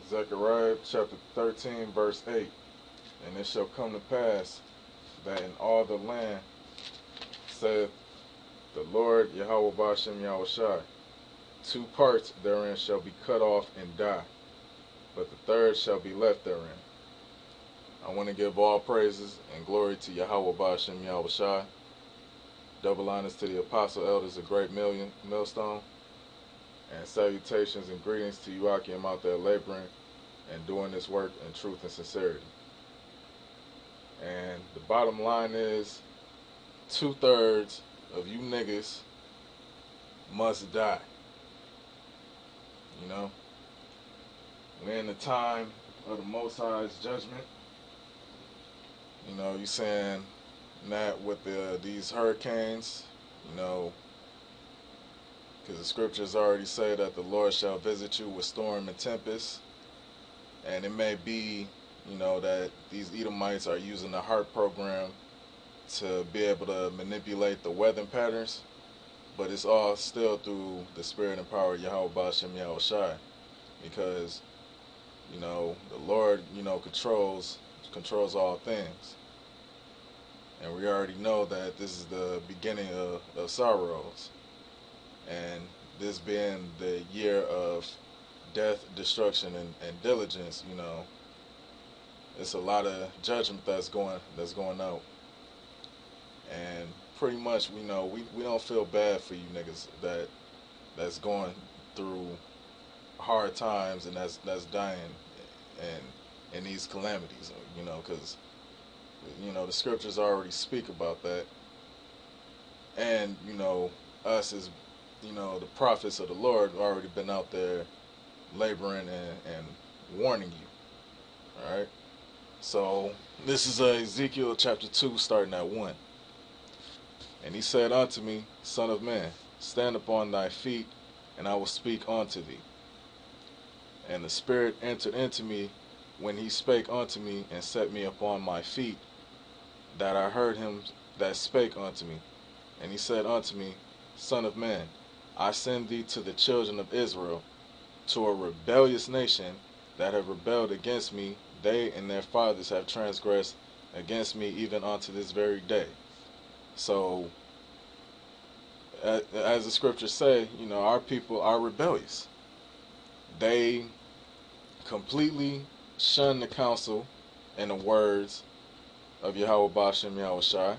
Zechariah chapter 13, verse 8. And it shall come to pass that in all the land, saith the Lord YAHAWASHI, two parts therein shall be cut off and die, but the third shall be left therein. I want to give all praises and glory to YAHAWASHI. Double honors to the apostle elders of Great Millstone, and salutations and greetings to you Akim out there laboring and doing this work in truth and sincerity. And the bottom line is 2/3 of you niggas must die. You know, we're in the time of the Most High's judgment. You know, you saying that with these hurricanes, you know, because the scriptures already say that the Lord shall visit you with storm and tempest. And it may be, you know, that these Edomites are using the HARP program to be able to manipulate the weather patterns, but it's all still through the spirit and power of YAHAWASHI, because, you know, the Lord, you know, controls all things. And we already know that this is the beginning of sorrows. And this being the year of death, destruction, and diligence, you know, it's a lot of judgment that's going out. And pretty much, you know, we don't feel bad for you niggas that's going through hard times and that's dying and these calamities, you know, because, you know, the scriptures already speak about that. And, you know, us as, you know, the prophets of the Lord already been out there laboring and warning you. Alright? So, this is Ezekiel chapter 2, starting at 1. And he said unto me, Son of man, stand upon thy feet, and I will speak unto thee. And the Spirit entered into me when he spake unto me, and set me upon my feet, that I heard him that spake unto me. And he said unto me, Son of man, I send thee to the children of Israel, to a rebellious nation that have rebelled against me. They and their fathers have transgressed against me even unto this very day. So, as the scriptures say, you know, our people are rebellious. They completely shun the counsel and the words of YAHAWASHI.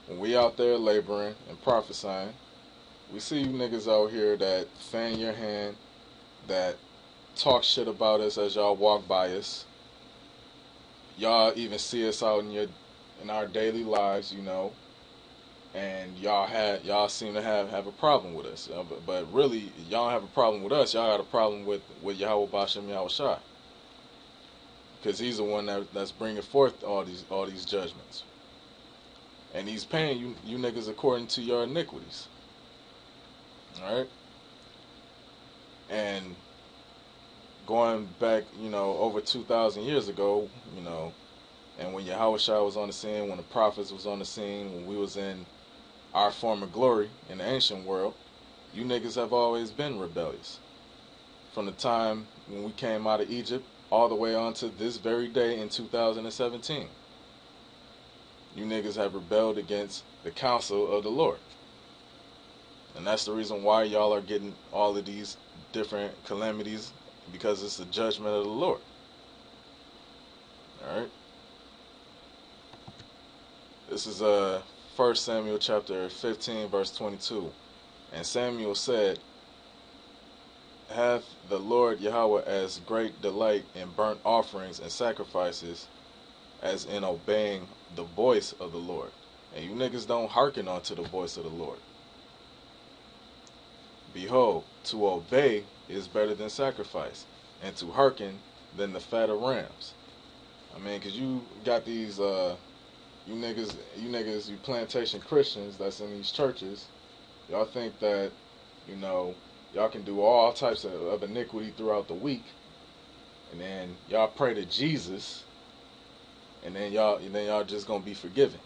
When we out there laboring and prophesying, we see you niggas out here that fan your hand, that talk shit about us as y'all walk by us. Y'all even see us out in our daily lives, you know, and y'all seem to have a problem with us. But really, y'all don't have a problem with us. Y'all got a problem with YAHAWASHI, because he's the one that's bringing forth all these judgments, and he's paying you niggas according to your iniquities. All right, and going back, you know, over 2,000 years ago, you know, and when Yahawashi was on the scene, when the prophets was on the scene, when we was in our former glory in the ancient world, you niggas have always been rebellious. From the time when we came out of Egypt all the way on to this very day in 2017. You niggas have rebelled against the counsel of the Lord. And that's the reason why y'all are getting all of these different calamities, because it's the judgment of the Lord. Alright? This is 1 Samuel chapter 15, verse 22. And Samuel said, Hath the Lord Yahweh as great delight in burnt offerings and sacrifices as in obeying the voice of the Lord? And you niggas don't hearken unto the voice of the Lord. Behold, to obey is better than sacrifice, and to hearken than the fat of rams. I mean, because you got these, you niggas, you plantation Christians that's in these churches, y'all think that, you know, y'all can do all types of iniquity throughout the week, and then y'all pray to Jesus, and then y'all just gonna be forgiven.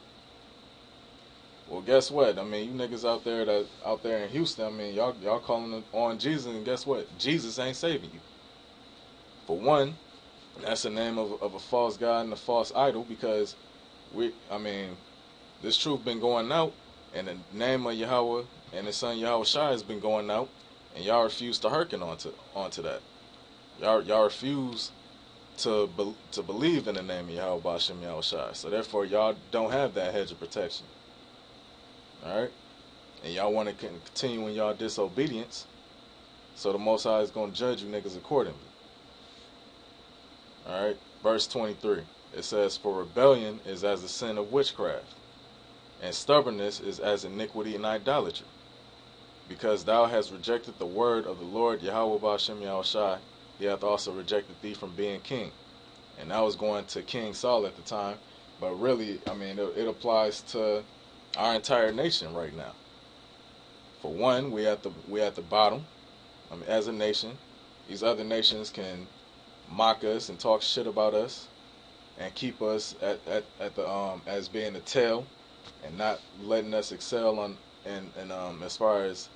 Well, guess what? I mean, you niggas out there in Houston, I mean, y'all calling on Jesus, and guess what? Jesus ain't saving you. For one, that's the name of a false god and a false idol, because this truth been going out, and the name of Yahweh and His Son YAHAWASHI has been going out, and y'all refuse to hearken onto that. Y'all refuse to believe in the name of Yahweh Ba'ashem YAHAWASHI. So therefore, y'all don't have that hedge of protection. All right, and y'all want to continue in y'all disobedience. So the Most High is going to judge you niggas accordingly. All right, verse 23. It says, "For rebellion is as the sin of witchcraft, and stubbornness is as iniquity and idolatry. Because thou hast rejected the word of the Lord Yahweh Ba'ashem YAHAWASHI, He hath also rejected thee from being king." And that was going to King Saul at the time, but really, it applies to our entire nation right now. For one, we at the bottom. As a nation, these other nations can mock us and talk shit about us and keep us at the as being the tail and not letting us excel on and as far as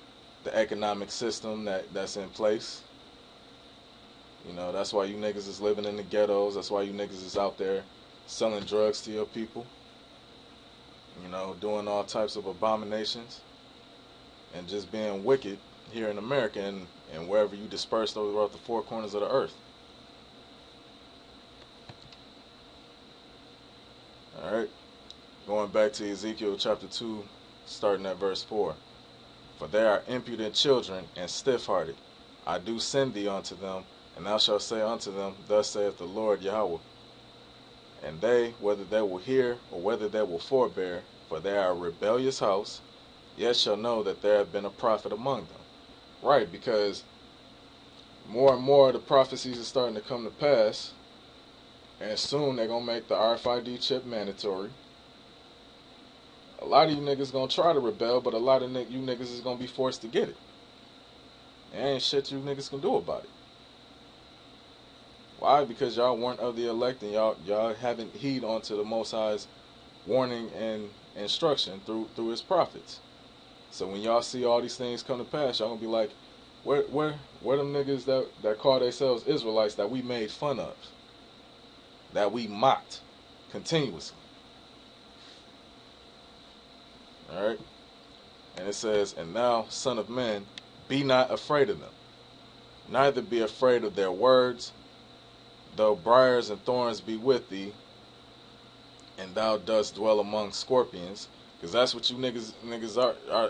the economic system that's in place. You know, that's why you niggas is living in the ghettos. That's why you niggas is out there selling drugs to your people. You know, doing all types of abominations and just being wicked here in America and wherever you disperse throughout the four corners of the earth. Alright, going back to Ezekiel chapter 2, starting at verse 4. "For they are impudent children and stiff-hearted. I do send thee unto them, and thou shalt say unto them, Thus saith the Lord Yahweh. And they, whether they will hear or whether they will forbear, for they are a rebellious house, yet shall know that there have been a prophet among them." Right, because more and more the prophecies are starting to come to pass, and soon they're going to make the RFID chip mandatory. A lot of you niggas going to try to rebel, but a lot of you niggas is going to be forced to get it. There ain't shit you niggas can do about it. Why? Because y'all weren't of the elect, and y'all haven't heed onto the Most High's warning and instruction through His prophets. So when y'all see all these things come to pass, y'all gonna be like, where them niggas that call themselves Israelites that we made fun of, that we mocked continuously? All right, and it says, "And thou, son of man, be not afraid of them, neither be afraid of their words, though briars and thorns be with thee, and thou dost dwell among scorpions." Because that's what you niggas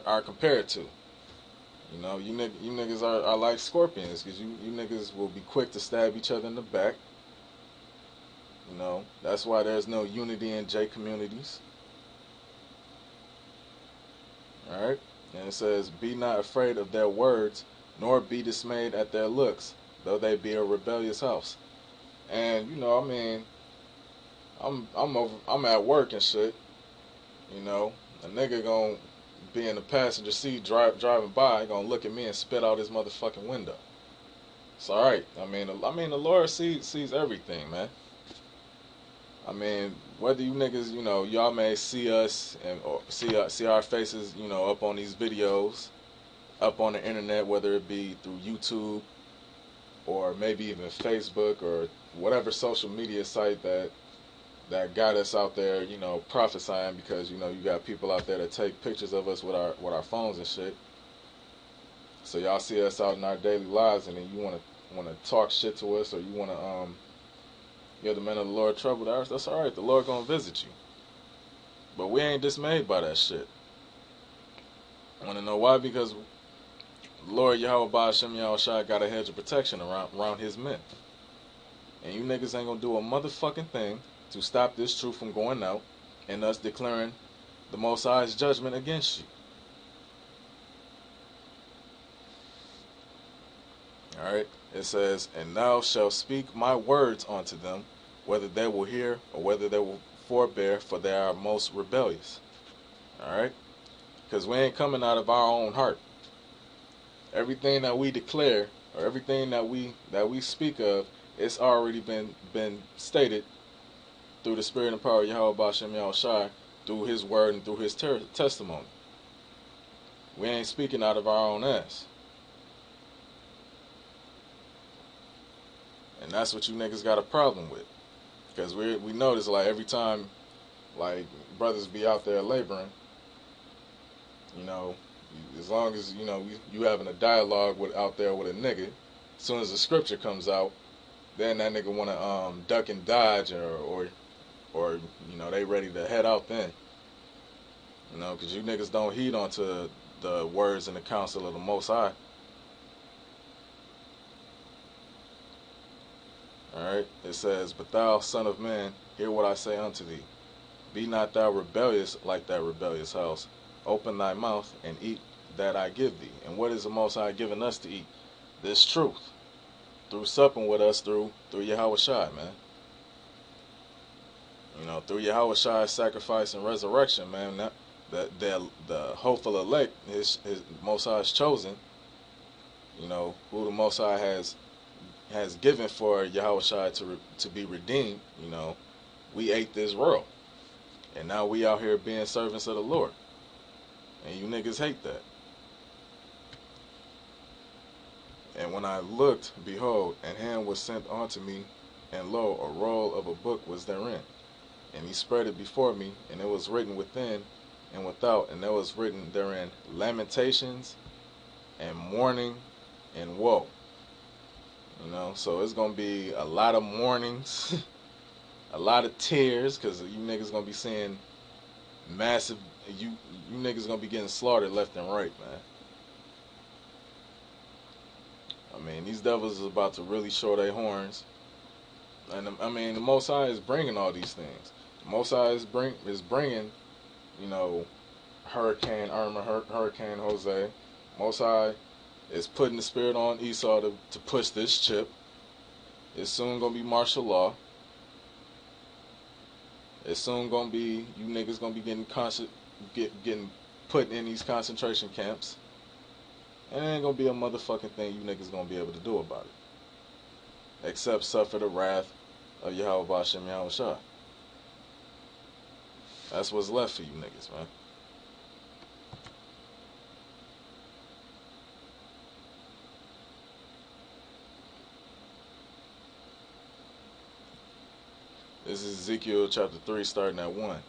are compared to. You know, you niggas are like scorpions, because you niggas will be quick to stab each other in the back. You know, that's why there's no unity in J communities. Alright? And it says, "Be not afraid of their words, nor be dismayed at their looks, though they be a rebellious house." And, you know, I'm at work and shit. You know, a nigga gonna be in the passenger seat driving by, gonna look at me and spit out his motherfucking window. It's alright. The Lord sees everything, man. Whether you niggas, you know, y'all may see us or see our faces, you know, up on these videos, up on the internet, whether it be through YouTube or maybe even Facebook or whatever social media site that got us out there, you know, prophesying, because, you know, you got people out there that take pictures of us with our phones and shit. So y'all see us out in our daily lives, and then you want to talk shit to us, or you want to give the men of the Lord trouble. That's all right. The Lord gonna visit you. But we ain't dismayed by that shit. Want to know why? Because Lord Yahweh Ba'ashem YAHAWASHI got a hedge of protection around His men, and you niggas ain't gonna do a motherfucking thing to stop this truth from going out and us declaring the Most High's judgment against you. Alright, it says, "And thou shalt speak my words unto them, whether they will hear or whether they will forbear, for they are most rebellious." Alright, because we ain't coming out of our own heart. Everything that we declare, or everything that we speak of, it's already been stated through the spirit and power of Yahweh Ba'ashem YAHAWASHI, through His word and through His testimony. We ain't speaking out of our own ass. And that's what you niggas got a problem with. Because we notice, like, every time, like, brothers be out there laboring, you know, as long as, you know, you having a dialogue with out there with a nigga, as soon as the scripture comes out, then that nigga want to duck and dodge, or you know, they ready to head out then. You know, because you niggas don't heed onto the words and the counsel of the Most High. Alright, it says, "But thou, son of man, hear what I say unto thee. Be not thou rebellious like that rebellious house. Open thy mouth and eat that I give thee." And what is the Most High giving us to eat? This truth. Through supping with us through YAHAWASHI, man. You know, through YAHAWASHI's sacrifice and resurrection, man. The hopeful elect, his Most High's chosen, you know, who the Most High has given for YAHAWASHI to be redeemed, you know, we ate this roll. And now we out here being servants of the Lord. And you niggas hate that. "And when I looked, behold, an hand was sent unto me, and lo, a roll of a book was therein. And he spread it before me, and it was written within and without, and there was written therein lamentations and mourning and woe." You know, so it's gonna be a lot of mournings, a lot of tears, because you niggas gonna be seeing massive. You niggas gonna be getting slaughtered left and right, man. I mean, these devils is about to really show their horns, and I mean, the Most High is bringing all these things. The Most High is bringing, you know, Hurricane Irma, Hurricane Jose. Most High is putting the spirit on Esau to push this chip. It's soon gonna be martial law. It's soon gonna be, you niggas gonna be getting put in these concentration camps. And it ain't gonna be a motherfucking thing you niggas gonna be able to do about it. Except suffer the wrath of Yahweh Shem Yahushua. That's what's left for you niggas, man. This is Ezekiel chapter 3, starting at 1.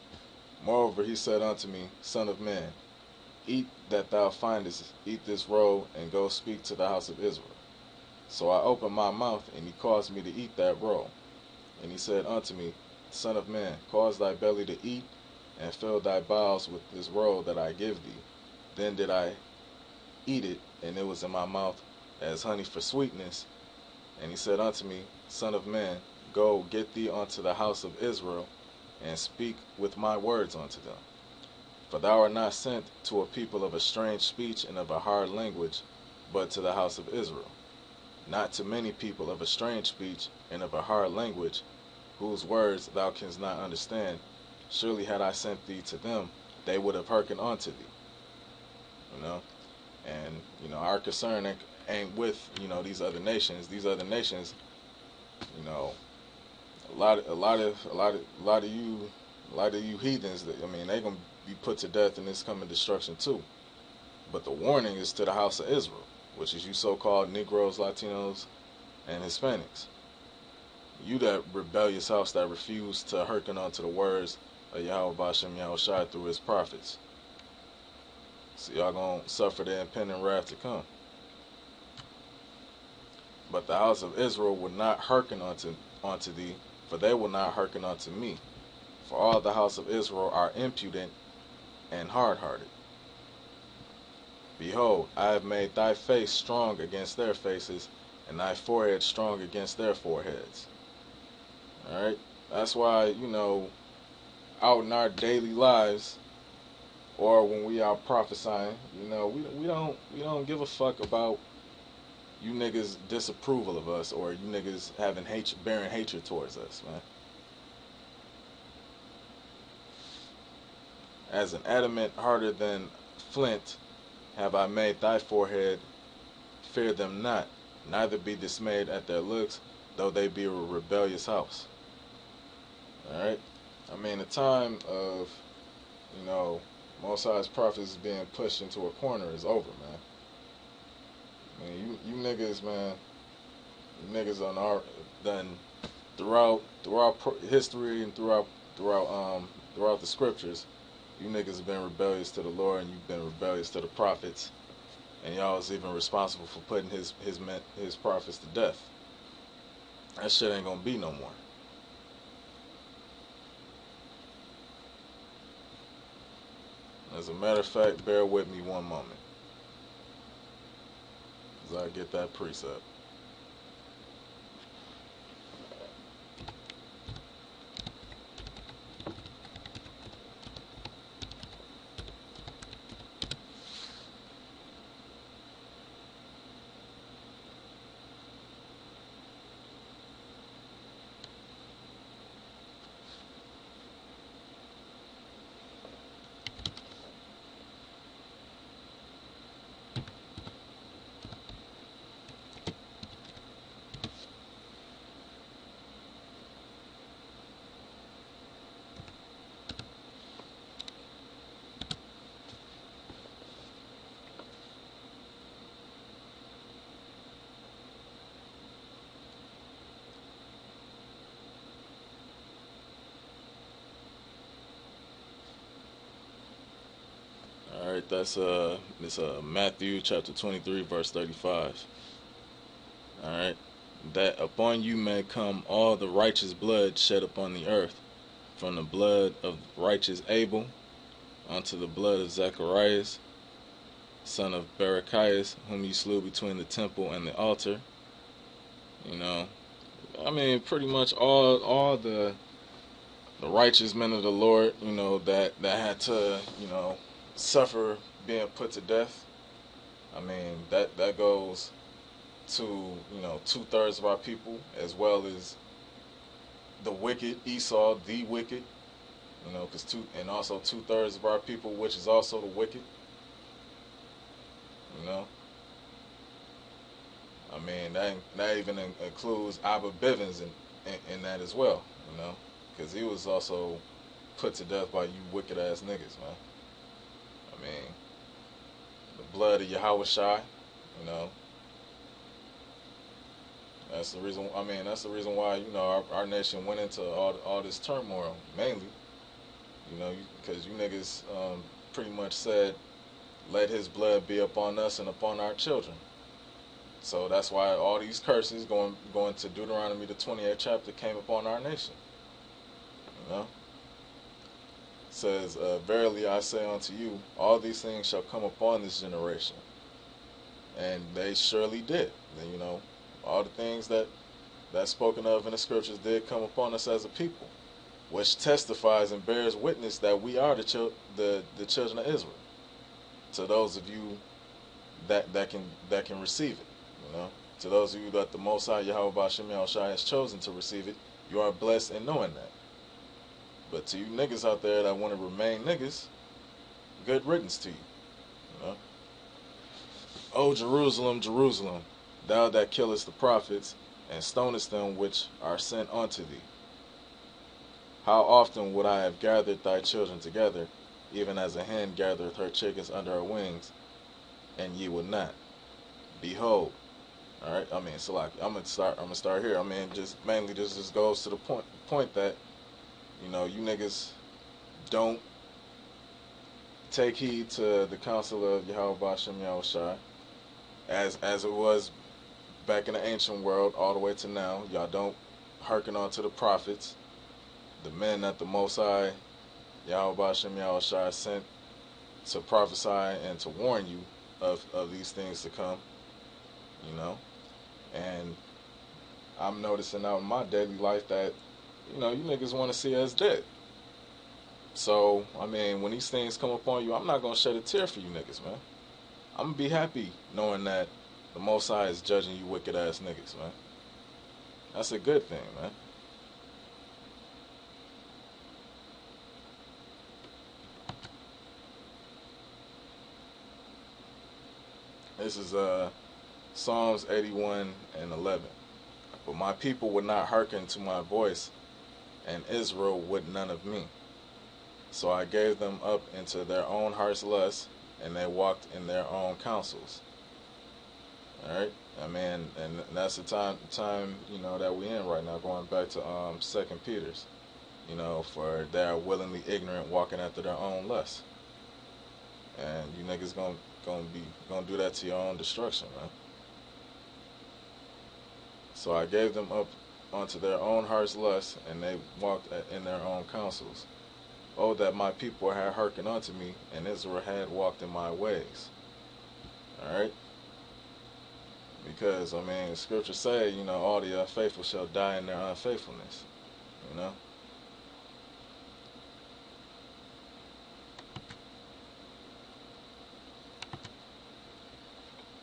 "Moreover, he said unto me, Son of man, eat that thou findest, eat this roll, and go speak to the house of Israel. So I opened my mouth, and he caused me to eat that roll. And he said unto me, Son of man, cause thy belly to eat, and fill thy bowels with this roll that I give thee. Then did I eat it, and it was in my mouth as honey for sweetness. And he said unto me, Son of man, go get thee unto the house of Israel, and speak with my words unto them. For thou art not sent to a people of a strange speech and of a hard language, but to the house of Israel. Not to many people of a strange speech and of a hard language, whose words thou canst not understand. Surely had I sent thee to them, they would have hearkened unto thee." You know? And, you know, our concern ain't with, you know, these other nations. These other nations, you know, a lot of you heathens, I mean, they gonna be put to death in this coming destruction too. But the warning is to the house of Israel, which is you so-called Negroes, Latinos, and Hispanics. You that rebellious house that refused to hearken unto the words of Yahweh Bashem Yahushai through his prophets. So y'all gonna suffer the impending wrath to come. "But the house of Israel will not hearken unto thee, for they will not hearken unto me. For all the house of Israel are impudent and hard-hearted. Behold, I have made thy face strong against their faces, and thy forehead strong against their foreheads." Alright? That's why, you know, out in our daily lives, or when we are prophesying, you know, we don't give a fuck about you niggas' disapproval of us, or you niggas having bearing hatred towards us, man. "As an adamant harder than flint have I made thy forehead. Fear them not, neither be dismayed at their looks, though they be a rebellious house." Alright? I mean, the time of, you know, Most High's prophets being pushed into a corner is over, man. I mean, you niggas, man, Niggas on our done throughout history and throughout the scriptures. You niggas have been rebellious to the Lord, and you've been rebellious to the prophets, and y'all was even responsible for putting his prophets to death. That shit ain't gonna be no more. As a matter of fact, bear with me one moment, as I get that precept. All right, that's Matthew chapter 23, verse 35. All right, that upon you may come all the righteous blood shed upon the earth, from the blood of righteous Abel unto the blood of Zacharias, son of Barachias, whom you slew between the temple and the altar. You know, I mean, pretty much all the righteous men of the Lord, you know, that had to, you know, suffer being put to death. I mean, that goes to, you know, 2/3 of our people, as well as the wicked, Esau, the wicked, you know, and also 2/3 of our people, which is also the wicked, you know. I mean, that even includes Abba Bivens in that as well, you know, because he was also put to death by you wicked ass niggas, man. I mean, the blood of YAHAWASHI, you know. That's the reason. I mean, that's the reason why, you know, our nation went into all this turmoil, mainly, you know, because you niggas pretty much said, "Let His blood be upon us and upon our children." So that's why all these curses going to Deuteronomy the 28th chapter came upon our nation. You know, it says, "Verily I say unto you, all these things shall come upon this generation," and they surely did. And, you know, all the things that's spoken of in the scriptures did come upon us as a people, which testifies and bears witness that we are the children of Israel. To those of you that can receive it, you know, to those of you that the Most High YAHAWASHI has chosen to receive it, you are blessed in knowing that. But to you niggas out there that want to remain niggas, good riddance to you. You know, O Jerusalem, Jerusalem, thou that killest the prophets and stonest them which are sent unto thee. How often would I have gathered thy children together, even as a hen gathereth her chickens under her wings, and ye would not. Behold, all right. I mean, Salaki. I'm gonna start here. I mean, just mainly this just goes to the point that, you know, you niggas don't take heed to the counsel of YAHAWASHI, as it was back in the ancient world all the way to now. Y'all don't hearken on to the prophets, the men that the Most High YAHAWASHI sent to prophesy and to warn you of these things to come, you know. And I'm noticing out in my daily life that, you know, you niggas want to see us dead. So, I mean, when these things come upon you, I'm not going to shed a tear for you niggas, man. I'm going to be happy knowing that the Most High is judging you wicked ass niggas, man. That's a good thing, man. This is Psalms 81:11. But my people would not hearken to my voice, and Israel would none of me. So I gave them up into their own heart's lust, and they walked in their own counsels. All right. I mean, and that's the time you know that we in right now. Going back to Second Peter's, you know, for they are willingly ignorant, walking after their own lust, and you niggas gonna do that to your own destruction, man. So I gave them up unto their own heart's lust, and they walked in their own counsels. Oh, that my people had hearkened unto me, and Israel had walked in my ways. All right. Because I mean, Scripture say, you know, all the unfaithful shall die in their unfaithfulness. You know.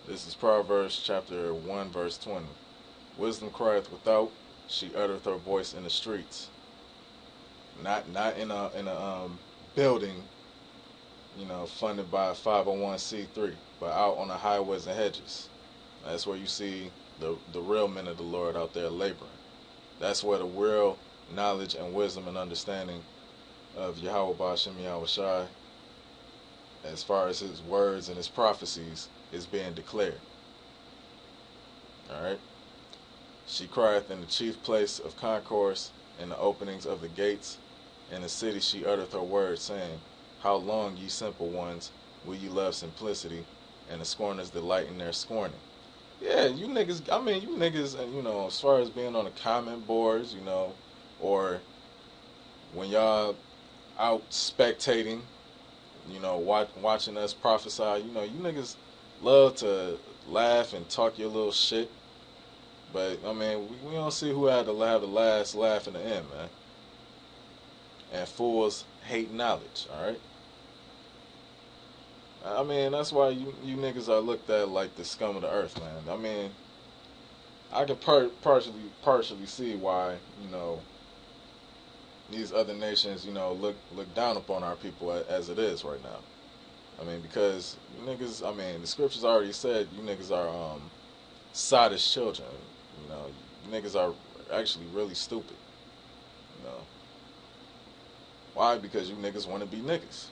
This is Proverbs chapter 1, verse 20. Wisdom crieth without; she uttereth her voice in the streets. Not in a building, you know, funded by a 501c3, but out on the highways and hedges. That's where you see the real men of the Lord out there laboring. That's where the real knowledge and wisdom and understanding of YAHAWAH Shem YAHAWASHI, as far as his words and his prophecies, is being declared. Alright? She crieth in the chief place of concourse, in the openings of the gates. In the city she uttereth her words, saying, How long, ye simple ones, will ye love simplicity, and the scorners delight in their scorning? Yeah, you niggas, I mean, you niggas, you know, as far as being on the comment boards, you know, or when y'all out spectating, you know, watching us prophesy, you know, you niggas love to laugh and talk your little shit. But, I mean, we don't see who had to have the last laugh in the end, man. And fools hate knowledge, alright? I mean, that's why you niggas are looked at like the scum of the earth, man. I mean, I can partially see why, you know, these other nations, you know, look down upon our people as it is right now. I mean, because you niggas, I mean, the scriptures already said you niggas are sottish children. You know, you niggas are actually really stupid. You know, why? Because you niggas want to be niggas.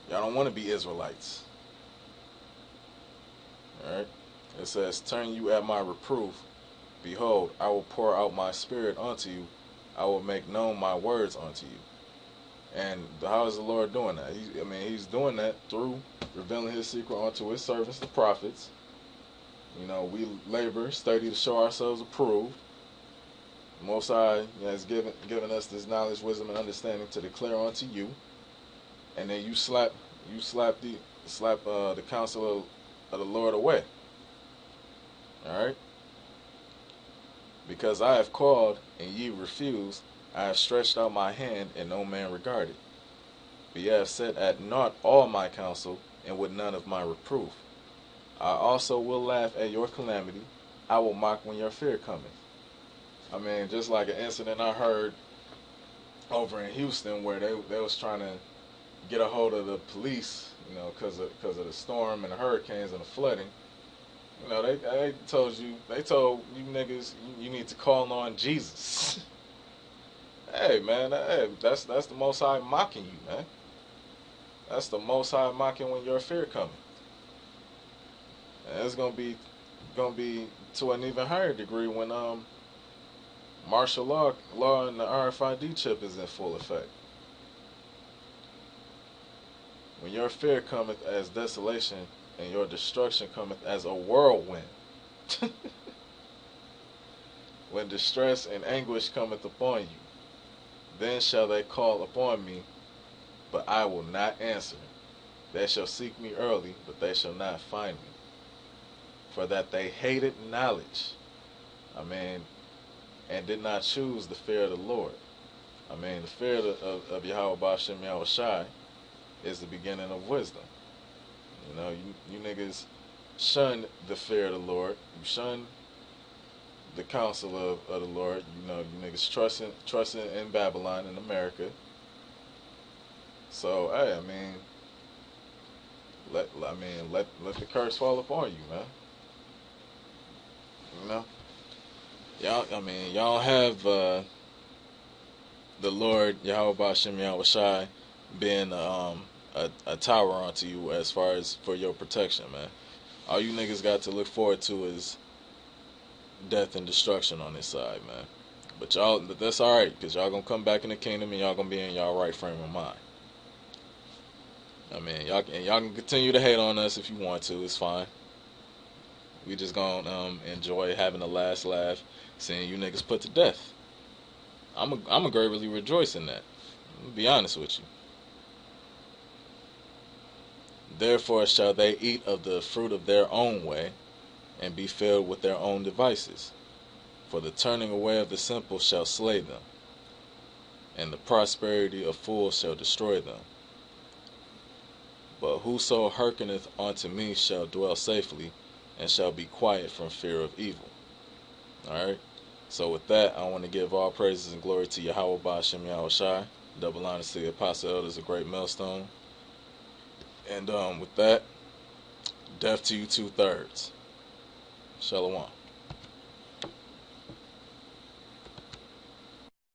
Y'all don't want to be Israelites. Alright? It says, Turn you at my reproof. Behold, I will pour out my spirit unto you. I will make known my words unto you. And how is the Lord doing that? I mean, he's doing that through revealing his secret unto his servants, the prophets. You know, we labor, study to show ourselves approved. The Most High has given us this knowledge, wisdom, and understanding to declare unto you. And then you slap the counsel of the Lord away. All right. Because I have called and ye refused, I have stretched out my hand and no man regarded. But ye have set at naught all my counsel, and with none of my reproof. I also will laugh at your calamity. I will mock when your fear cometh. I mean, just like an incident I heard over in Houston where they was trying to get a hold of the police, you know, because of the storm and the hurricanes and the flooding. You know, they told you niggas you need to call on Jesus. Hey man, hey, that's the Most High mocking you, man. That's the Most High mocking when your fear coming. And it's gonna be to an even higher degree when martial law and the RFID chip is in full effect. When your fear cometh as desolation, and your destruction cometh as a whirlwind. When distress and anguish cometh upon you, then shall they call upon me, but I will not answer. They shall seek me early, but they shall not find me. For that they hated knowledge, I mean, and did not choose the fear of the Lord. I mean, the fear of YAHAWAH Shem YAHAWASHI is the beginning of wisdom. You know, you niggas shun the fear of the Lord. You shun the counsel of the Lord. You know, you niggas trusting in Babylon and America. So, hey, I mean, let the curse fall upon you, man. You know, y'all have the Lord YAHAWAH Shem YAHAWASHI being a tower unto you as far as for your protection, man. All you niggas got to look forward to is death and destruction on this side, man. But y'all, that's alright, because y'all gonna come back in the kingdom and y'all gonna be in y'all right frame of mind. I mean, y'all can continue to hate on us if you want to. It's fine. We just gonna enjoy having the last laugh, seeing you niggas put to death. I'm a greatly rejoice in that. I'll be honest with you. Therefore shall they eat of the fruit of their own way, and be filled with their own devices. For the turning away of the simple shall slay them, and the prosperity of fools shall destroy them. But whoso hearkeneth unto me shall dwell safely, and shall be quiet from fear of evil. Alright? So with that, I want to give all praises and glory to YAHAWAH, Shem YAHAWASHI. Double honors to the Apostle Elders, a great millstone. And with that, death to you 2/3. Shalom.